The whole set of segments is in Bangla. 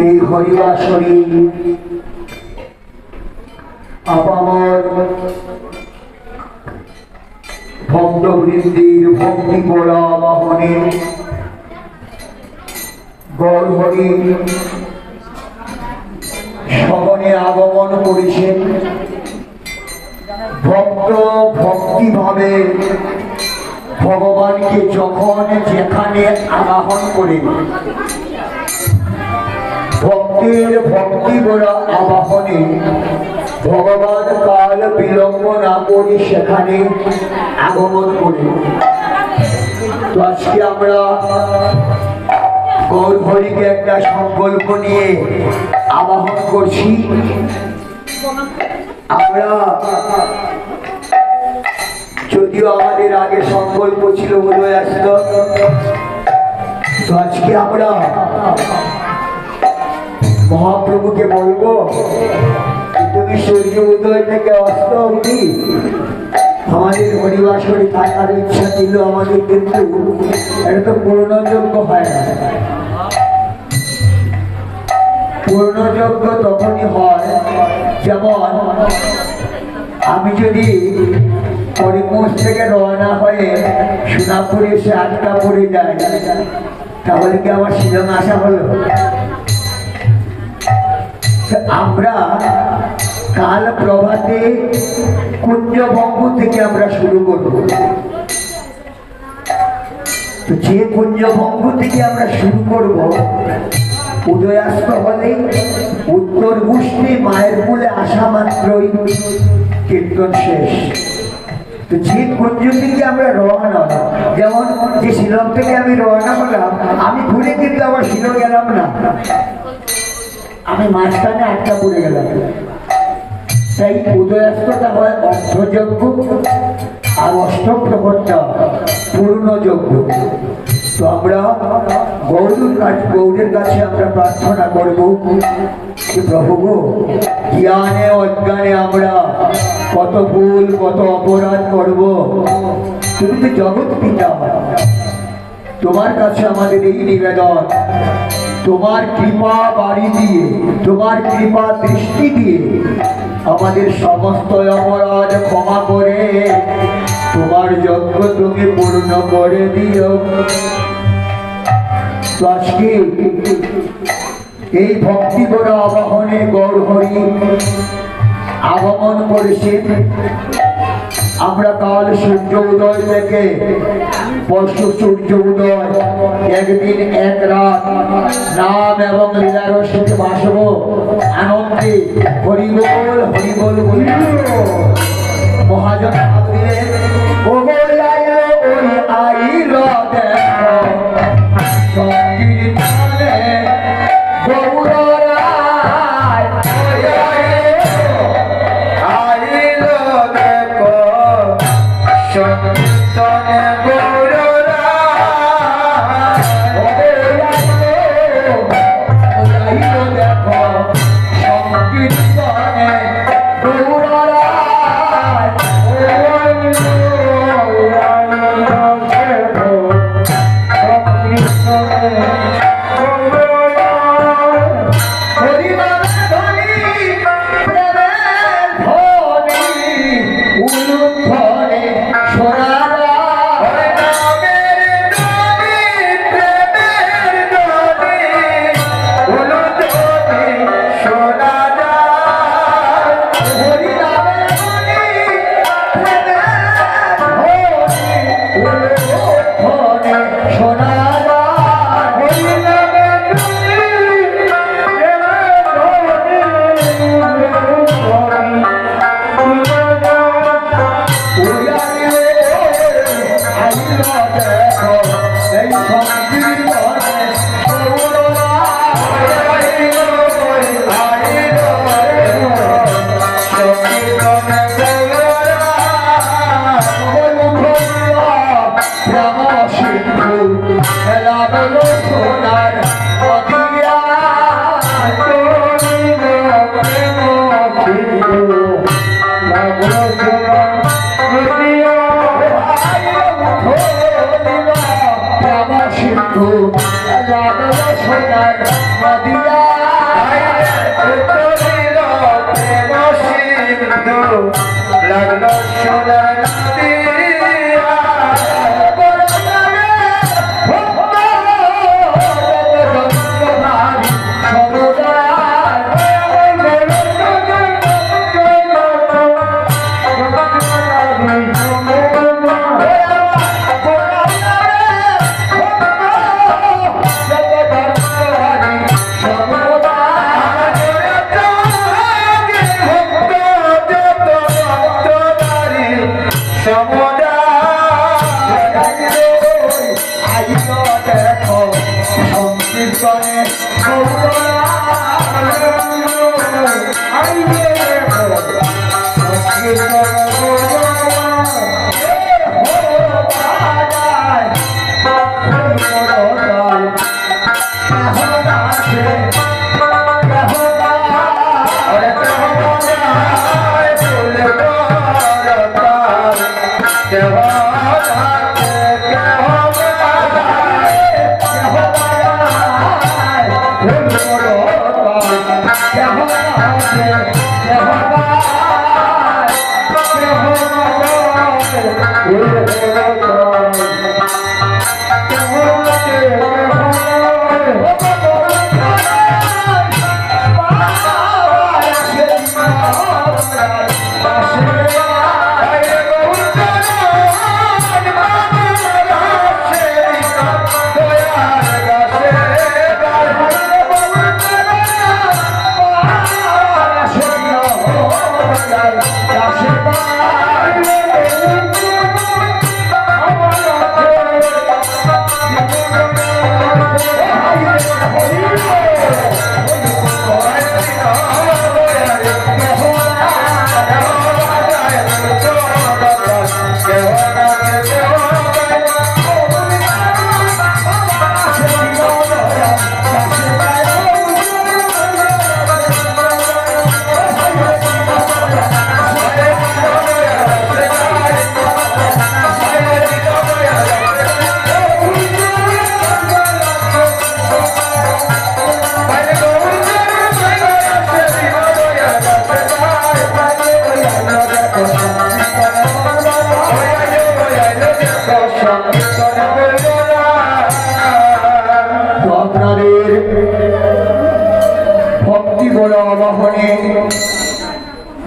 এই হরিবাসরী আপামর ভক্তবৃন্দির ভক্তি পড়া বাহনে গৌরহরি সবনে আগমন করেছেন। ভক্ত ভক্তিভাবে ভগবানকে যখন যেখানে আবাহন করে ভক্তের ভক্তি বড় আবাহনে ভগবান কাল বিলম্ব না করে সেখানে আগমন করে। তো আজকে আমরা গৌরহরিকে একটা সংকল্প নিয়ে আবাহন করছি। আমরা যদিও আমাদের আগে সংকল্প ছিল বলে আসতো, তো আজকে আমরা মহাপ্রভুকে বলবো তুমি সূর্য উদয় থেকে অস্ত অবধি আমাদের হরিবাসরে থাকার ইচ্ছা ছিল আমাদের, কিন্তু এটা তো পূর্ণযোগ্য হয় না। পূর্ণযোগ্য তখনই হয় যেমন আমি যদি হরিপুর থেকে রওনা হয়ে সোনাপুরে এসে আটকা পড়ে যায়, তাহলে কি আমার শিলং আসা হলো? আমরা কাল প্রভাতে কুঞ্জভঙ্গ থেকে আমরা শুরু করব। তো যে কুঞ্জভঙ্গ থেকে আমরা শুরু করব, উদয়াস্ত হলে উত্তর মুষ্টি মায়ের কুলে আসা মাত্রই কীর্তন শেষ। তো যে কুঞ্জ থেকে আমরা রওনা, যেমন যে শিলং থেকে আমি রওনা হলাম, আমি ঘুরে কিন্তু আবার শিলং গেলাম না, আমি মাঝখানে আটকা পড়ে গেলাম। তাই উদয়াস্তটা হয় অর্ধযজ্ঞ আর অষ্টপ্রহরটা পূর্ণযজ্ঞ। তো আমরা গৌরের কাছে আমরা প্রার্থনা করব যে প্রভু গো, জ্ঞানে অজ্ঞানে আমরা কত ভুল কত অপরাধ করব, তুমি তো জগৎ পিতা। তোমার কাছে আমাদের এই নিবেদন, তোমার কৃপা বাড়ি দিয়ে, তোমার কৃপা দৃষ্টি দিয়ে আমাদের সমস্ত অপরাধ ক্ষমা করে তোমার যজ্ঞ তুমি পূর্ণ করে দিও। তো আজকে এই ভক্তি করে আবাহনে গৌর হরি আগমন করেছেন। আমরা কাল সূর্য উদয় থেকে পরশু সূর্য উদয় একদিন এক রাত নাম এবং লীলারসে বাসব আনন্দে হরিবোল হরিবোল বলি মহাজন ভাবলেন আইল দেখো সংকীর্তনে গৌরায় আইল দেখো সংকীর্তনে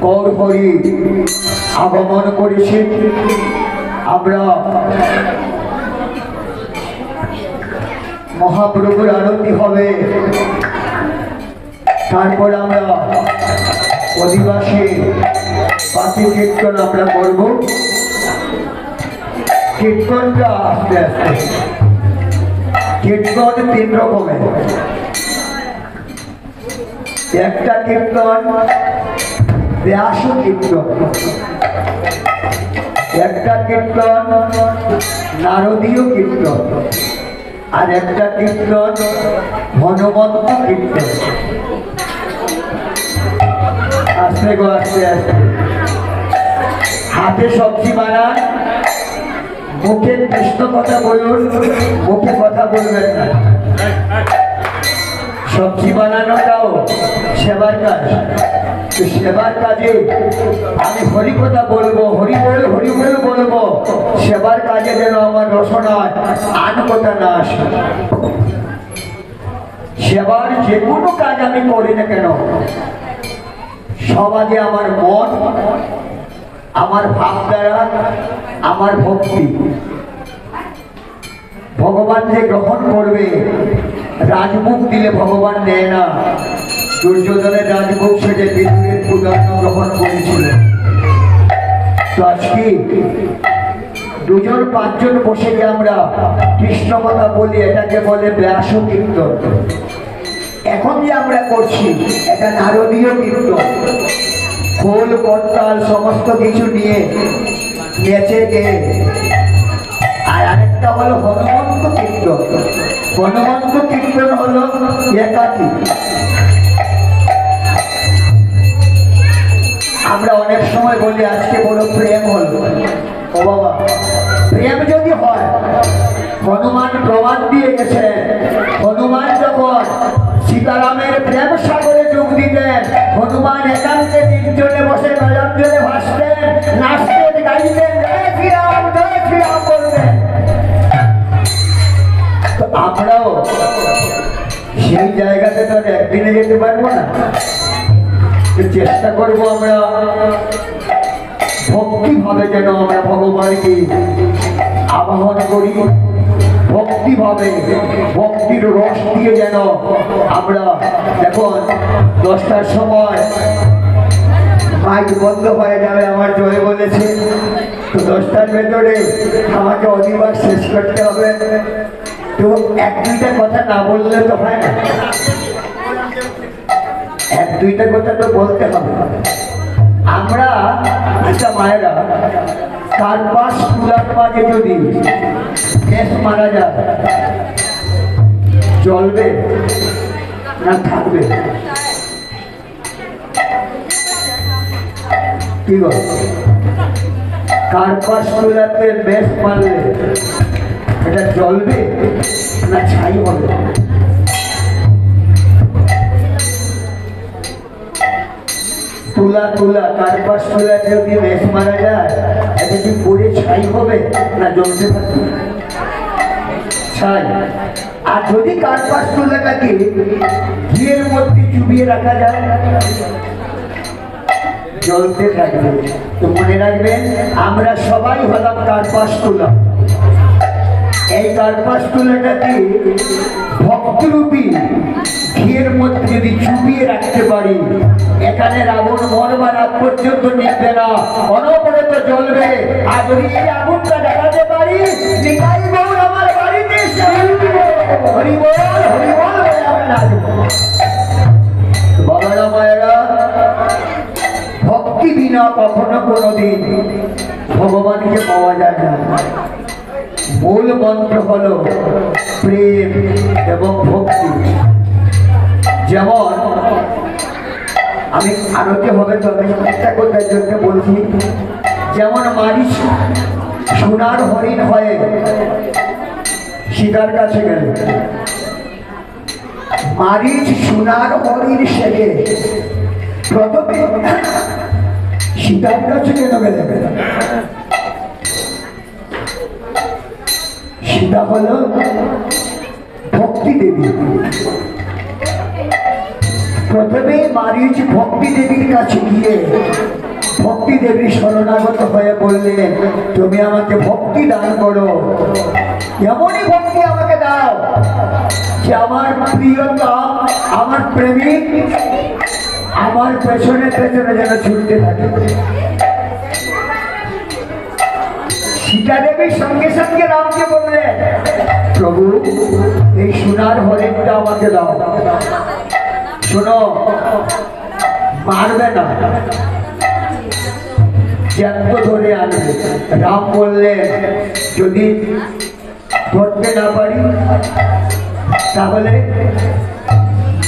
গৌর হরি আগমন করেছে। আমরা মহাপ্রভুর আরতি হবে, তারপর আমরা অধিবাসী পাতি কীর্তন আমরা করব। কীর্তনটা আস্তে আস্তে, কীর্তন 3 রকমের। একটা কীর্তন ব্যাস কীর্তন, একটা কীর্তন নারদীয় কীর্তন, আর একটা কীর্তন হনুমন্ত কীর্তন। আস্তে গো আস্তে আস্তে, হাতে সবজি বানান, মুখে কৃষ্ণ কথা বলুন, মুখে কথা বলবেন না। সবজি বানানোটাও সেবার কাজ, তো সেবার কাজে আমি হরি কথা বলবো, হরি বল বলবো। সেবার কাজে যেন আমার রসনায় আন কথা না আসে। সেবার যে কোনো কাজ আমি করি না কেন, সমাজে আমার মন, আমার ভাবধারা, আমার ভক্তি ভগবান যে গ্রহণ করবে। রাজমুখ দিলে ভগবান নেয় না। দুর্যোধনের রাজমুখ সেজে বিদুরের পূজন্য গ্রহণ করেছিল। তো আজকে 2-5 বসে যে আমরা কৃষ্ণ কথা বলি, এটাকে বলে ব্যাস কীর্তন। এখন যে আমরা করছি এটা নারদীয় কীর্তন। খোল করতাল সমস্ত কিছু নিয়ে নেচে গিয়ে। আর আরেকটা হলো হনুমন্ত কীর্তন। হনুমন্ত কীর্তন হলো একাকী। আমরা অনেক সময় বলি আজকে বড় প্রেম হলো। ও বাবা, প্রেম যদি হয়, হনুমান প্রমাণ দিয়ে গেছে। হনুমান যখন সীতারামের প্রেম সাগরে যোগ দিতেন, হনুমান একান্তে নির্জনে বসে নয়ন জলে ভাসতেন, নাচতেন, গাইতেন, জয় শ্রীরাম বলতেন। তো আমরাও সেই জায়গাতে তো একদিনে যেতে পারবো না। চেষ্টা করবো আমরা ভক্তি ভাবে যেন আমরা ভগবানকে আবাহন করি, ভক্তি ভাবে, ভক্তির রস দিয়ে যেন আমরা। দেখুন 10টার সময় মাইক বন্ধ হয়ে যাবে, আমার জয় বলেছে। তো 10টার ভেতরে আমাকে অধিবাস শেষ করতে হবে। তো 1-2টা কথা না বললে তো হয় না, 1-2টা কথা তো বলতে হবে। আমরা আচ্ছা মায়েরা, কার্পাস তুলার মাঝে যদি গ্যাস মারা যায়, জ্বলবে না থাকবে? কি বল? কার্পাস তুলাতে বেশ মারলে এটা জ্বলবে না ছাই হবে? তুলা কার্পাস তুলা যদি বেশ মারা যায়, এটা কি পুড়ে ছাই হবে না জ্বলতে থাকবে? ছাই। আর যদি কার্পাস তুলাটাকে ঘিয়ের মধ্যে চুবিয়ে রাখা যায়, জ্বলতে থাকবে। তো মনে রাখবেন, আমরা সবাই হলাম কার্পাস তুলা। এই কার্পাস তুলাটাকে ভক্তিরূপী ঘিয়ের মধ্যে যদি চুবিয়ে রাখতে পারি, এখানে রাবণ মরবার আগ পর্যন্ত নিবে না, অনবরত জ্বলবে। আর যদি এই আগুনটা দেখাতে পারি, নিতাই গৌর আমার বাড়িতে হরি বল বলে আমরা নাচব। বাবারা মায়েরা, ভক্তি বিনা কখনো কোনোদিন ভগবানকে পাওয়া যায় না। মূল মন্ত্র হলো প্রেম এবং ভক্তি। যেমন আমি আরতি হবে তো আমি একটা কথার জন্য বলছি, যেমন মারিচ সোনার হরিণ হয়ে শিকার কাছে গেল, মারিচ সোনার হরিণ সেজে প্রথমে সীতার কাছে কেন গেলে? সীতা হল ভক্তি দেবী। প্রথমেই মারিচ ভক্তি দেবীর কাছে গিয়ে ভক্তি দেবী শরণাগত হয়ে বললেন, তুমি আমাকে ভক্তি দান করো, এমনই ভক্তি আমাকে দাও যে আমার প্রিয়তম, আমার প্রেমিক আমার পেছনে পেছনে যেন ছুটতে থাকে। সীতা দেবীর সঙ্গে সঙ্গে রামকে বললেন, প্রভু এই সোনার হরিণটা আমাকে দাও। শোনো, মারবে না, জ্যান্ত ধরে আনবে। রাম বললেন, যদি ধরতে না পারি তাহলে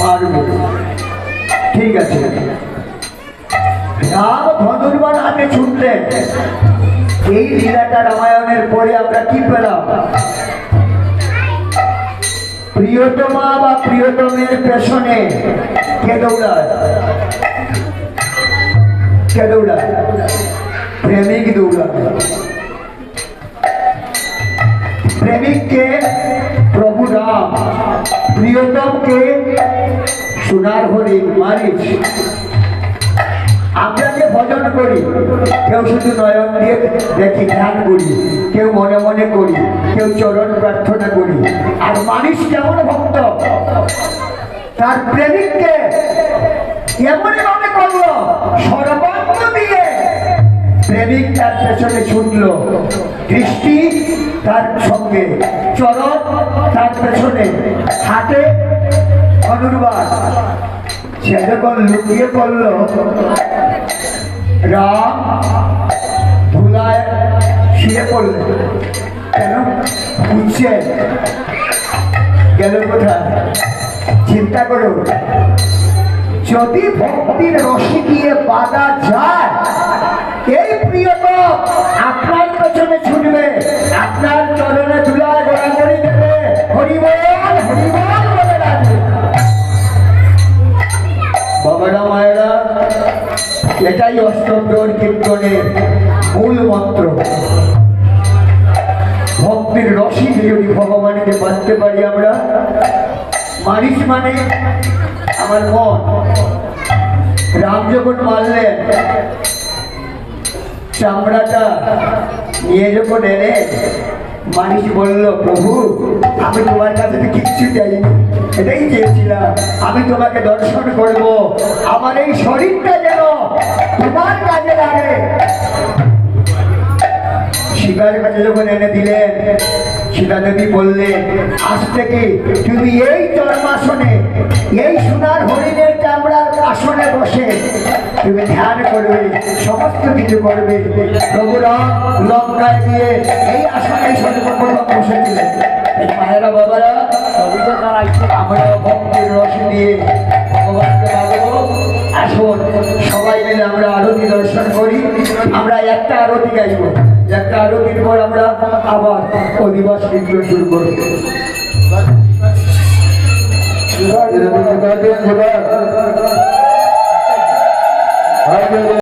মারবে। ঠিক আছে। রাম ধনুর্বাণ হাতে ছুটলেন। এই লীলাটা রামায়ণের পরে আমরা কি পেলাম? প্রিয়তমা বা প্রিয়তমের পেছনে কে দৌড়ায়? কে দৌড়ায়? প্রেমিক দৌড়ায়। প্রেমিককে প্রভু রাম, প্রিয়তমকে সোনার হরিণ মারিচ। আমরা যে ভজন করি, কেউ শুধু নয়ন দিয়ে দেখি, ধ্যান করি, কেউ মনে মনে করি, কেউ চরণ প্রার্থনা করি। আর মানুষ কেমন ভক্ত, তার প্রেমিককে এমনই ভাবে করলো, সর্বাঙ্গ দিয়ে প্রেমিক তার পেছনে ছুটলো, দৃষ্টি তার সঙ্গে, চরণ তার পেছনে, হাতে ধনুর্বাণ। সে যখন লুকিয়ে পড়ল, রাম ধুলায় শুয়ে পড়ল। কেন? বুঝছে গেল কোথায়? চিন্তা করো, যদি ভক্তির রশি দিয়ে বাঁধা যায়, এই প্রিয়তম আপনার পেছনে ছুটবে, আপনার চরণে ধুলায় গোড়াগড়ি দেবে, হরিবল হরিবল বলে ডাকবে। বাবারা মায়েরা, এটাই অষ্টপ্রহর কীর্তনের মূল মন্ত্র। ভক্তির রশি যদি ভগবানকে বাঁধতে পারি আমরা, মারিচ মানে আমার মন। রাম যখন মারলেন, চামড়াটা নিয়ে যখন এলে, মারিচ বলল, প্রভু আমি তোমার কাছে তো কিচ্ছু চাইনি, এটাই চেয়েছিলাম, আমি তোমাকে দর্শন করব, আমার এই শরীরটা যেন তোমার কাজে লাগে। সীতার কাছে যখন এনে দিলেন, সীতা দেবী বললেন, আজ থেকে তুমি এই চরমাসনে, এই সোনার হরিণের চামড়ার আসনে বসে তুমি ধ্যান করবে, সমস্ত কিছু করবে। প্রভুরা লঙ্কায় গিয়ে এই আসনে সর্বপ্রথম বসেছিলেন। মায়েরা বাবারা, আমরা ভক্তির রস দিয়ে ভগবানকে পাবো। আসুন সবাই মিলে আমরা আরতি দর্শন করি। আমরা একটা আরতি গাইব, একটা আরতির পর আমরা আবার অধিবাস কীর্তন শুরু করব।